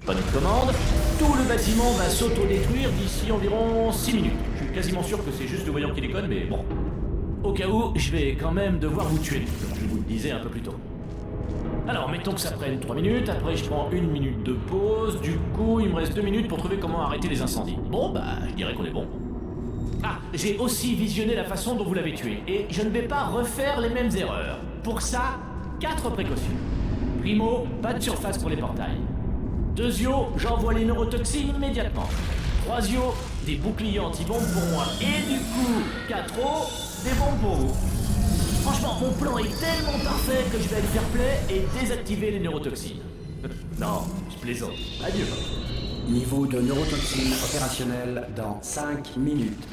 Prenez de commande, tout le bâtiment va s'auto-détruire d'ici environ 6 minutes. Je suis quasiment sûr que c'est juste le voyant qui déconne, mais bon. Au cas où, je vais quand même devoir vous tuer, comme je vous le disais un peu plus tôt. Alors, mettons que ça prenne 3 minutes, après je prends 1 minute de pause, du coup il me reste 2 minutes pour trouver comment arrêter les incendies. Bon, bah, je dirais qu'on est bon. Ah, j'ai aussi visionné la façon dont vous l'avez tué, et je ne vais pas refaire les mêmes erreurs. Pour ça, 4 précautions. Primo, pas de surface pour les portails. Deuxio, j'envoie les neurotoxines immédiatement. Troisio, des boucliers anti-bombes pour moi. Et du coup, 4o, des bombes pour vous. Franchement, mon plan est tellement parfait que je vais aller faire play et désactiver les neurotoxines. Non, je plaisante. Adieu. Niveau de neurotoxine opérationnel dans 5 minutes.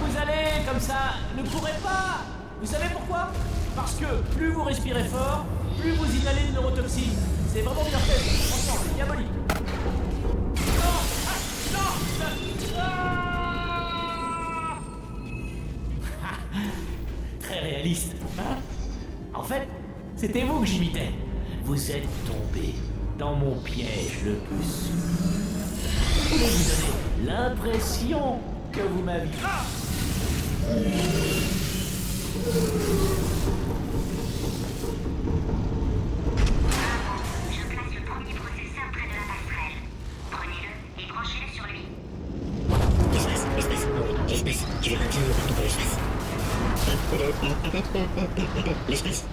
Vous allez comme ça, ne courez pas. Vous savez pourquoi? Parce que plus vous respirez fort, plus vous inhalez les neurotoxines. C'est vraiment bien fait. Franchement, c'est diabolique. Non! Ah, non! Ah. Très réaliste, hein? En fait, c'était vous que j'imitais. Vous êtes tombé dans mon piège le plus sûr. Je voulais vous donner l'impression que vous m'aviez... Ah! Je place le premier processeur près de la passerelle. Prenez-le et branchez-le sur lui. L'espace, tu verras bien le partout l'espace. L'espace.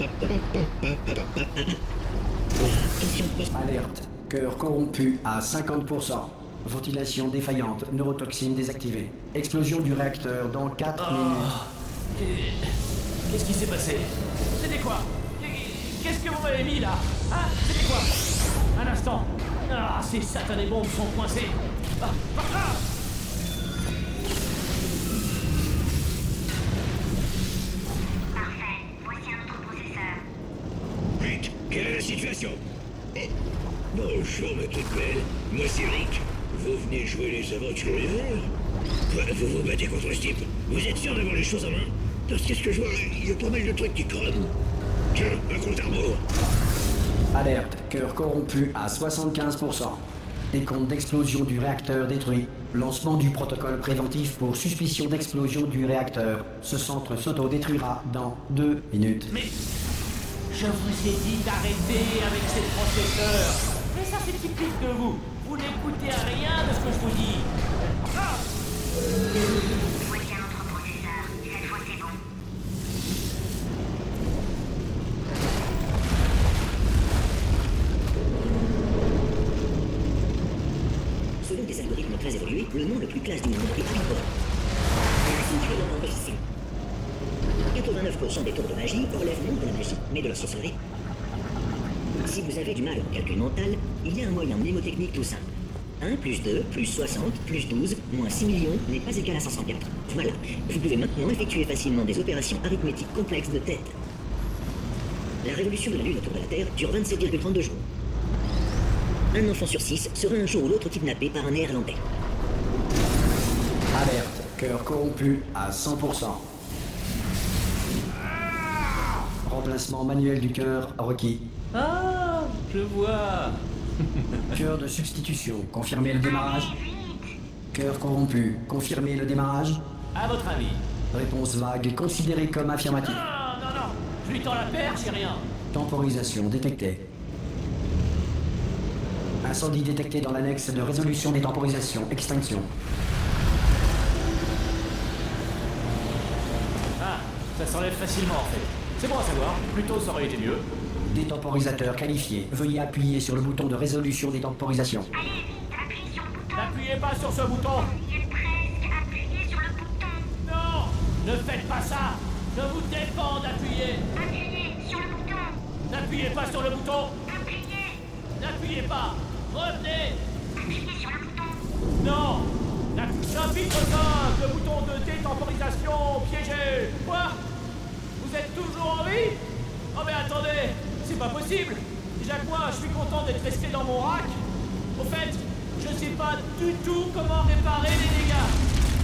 Alerte. Cœur corrompu à 50%. Ventilation défaillante. Neurotoxine désactivée. Explosion du réacteur dans 4 minutes. Qu'est-ce qui s'est passé? C'était quoi? Qu'est-ce que vous m'avez mis là? Hein? C'était quoi? Un instant. Ah, ces satanées bombes sont coincées. Ah, par là! Parfait. Voici un autre processeur. Rick, quelle est la situation? Bonjour, ma toute belle. Moi, c'est Rick. Vous venez jouer les aventuriers? Quoi, vous vous battez contre ce type? Vous êtes sûr d'avoir les choses en main? Parce que ce que je vois, il y a pas mal de trucs qui crament. Tiens, un compte à rebours. Alerte. Cœur corrompu à 75%. Décompte d'explosion du réacteur détruit. Lancement du protocole préventif pour suspicion d'explosion du réacteur. Ce centre s'auto-détruira dans 2 minutes. Mais je vous ai dit d'arrêter avec ces processeurs. Mais ça c'est typique de vous. Vous n'écoutez rien de ce que je vous dis. Ah! Voici un autre processeur. Cette fois, c'est bon. Selon des algorithmes très évolués, le nom le plus classe du monde est Harry-Potter. Ainsi que le nom magicien. 89% des tours de magie relèvent non de la magie, mais de la sorcellerie. Si vous avez du mal en calcul mental, il y a un moyen mnémotechnique tout simple. 1 plus 2 plus 60 plus 12 moins 6 millions n'est pas égal à 504. Voilà, vous pouvez maintenant effectuer facilement des opérations arithmétiques complexes de tête. La révolution de la Lune autour de la Terre dure 27,32 jours. Un enfant sur 6 sera un jour ou l'autre kidnappé par un néerlandais. Alerte. Cœur corrompu à 100%. Remplacement manuel du cœur requis. Ah, je vois. Cœur de substitution. Confirmez le démarrage. Cœur corrompu. Confirmez le démarrage. À votre avis? Réponse vague considérée comme affirmative. Non. Je lui tends la perche, c'est rien. Temporisation détectée. Incendie détecté dans l'annexe de résolution des temporisations. Extinction. Ah, ça s'enlève facilement en fait. C'est bon à savoir. Plus tôt ça aurait été mieux. Détemporisateur qualifié. Veuillez appuyer sur le bouton de résolution des temporisations. Allez, vite, appuyez sur le bouton. N'appuyez pas sur ce bouton. Il est presque. Appuyez sur le bouton. Non, ne faites pas ça. Je vous défends d'appuyer. Appuyez sur le bouton. N'appuyez pas sur le bouton. Appuyez. N'appuyez pas. Revenez. Appuyez sur le bouton. Non. Chapitre 5, le bouton de détemporisation piégé. Quoi? Vous êtes toujours en vie? Oh mais attendez, c'est pas possible. Déjà que moi, je suis content d'être resté dans mon rack. Au fait, je sais pas du tout comment réparer les dégâts.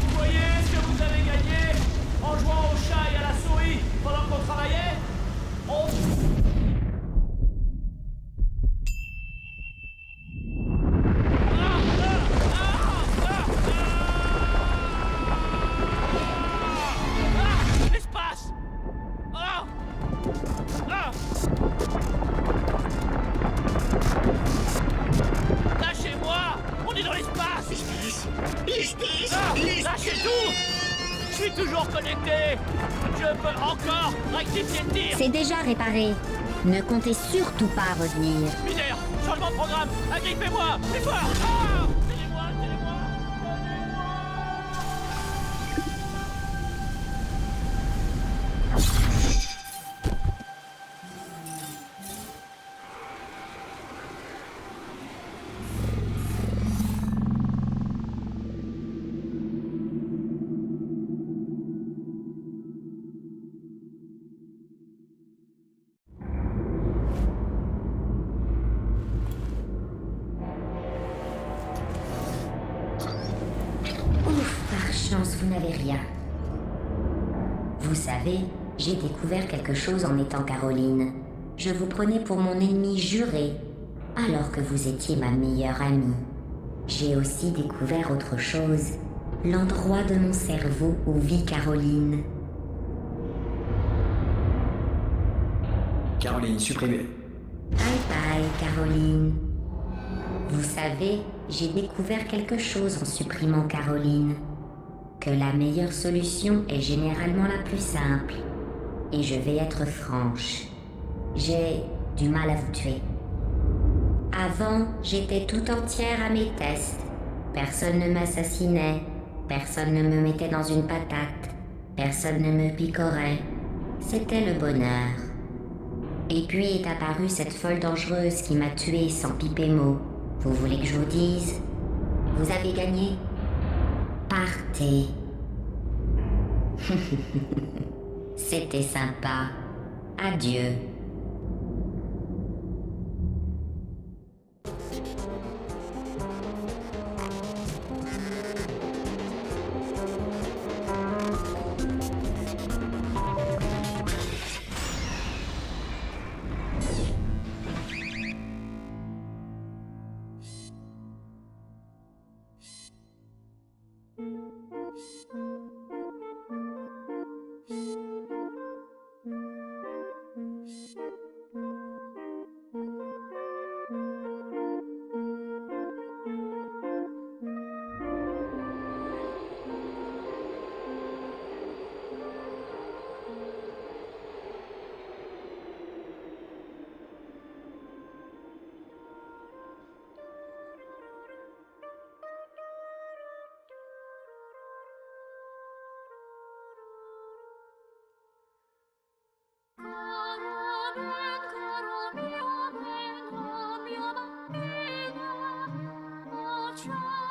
Vous voyez ce que vous avez gagné en jouant au chat et à la souris pendant qu'on travaillait? On... Je suis toujours connecté. Je peux encore rectifier le tir. C'est déjà réparé. Ne comptez surtout pas revenir. Mineur, changement de programme. Agrippez-moi. C'est fort. Ah, tenez-moi, tenez-moi. Ouf, par chance, vous n'avez rien. Vous savez, j'ai découvert quelque chose en étant Caroline. Je vous prenais pour mon ennemi juré, alors que vous étiez ma meilleure amie. J'ai aussi découvert autre chose, l'endroit de mon cerveau où vit Caroline. Caroline supprimée. Bye bye, Caroline. Vous savez, j'ai découvert quelque chose en supprimant Caroline. Que la meilleure solution est généralement la plus simple. Et je vais être franche. J'ai du mal à vous tuer. Avant, j'étais tout entière à mes tests. Personne ne m'assassinait. Personne ne me mettait dans une patate. Personne ne me picorait. C'était le bonheur. Et puis est apparue cette folle dangereuse qui m'a tué sans piper mot. Vous voulez que je vous dise? Vous avez gagné? Partez. C'était sympa. Adieu. Try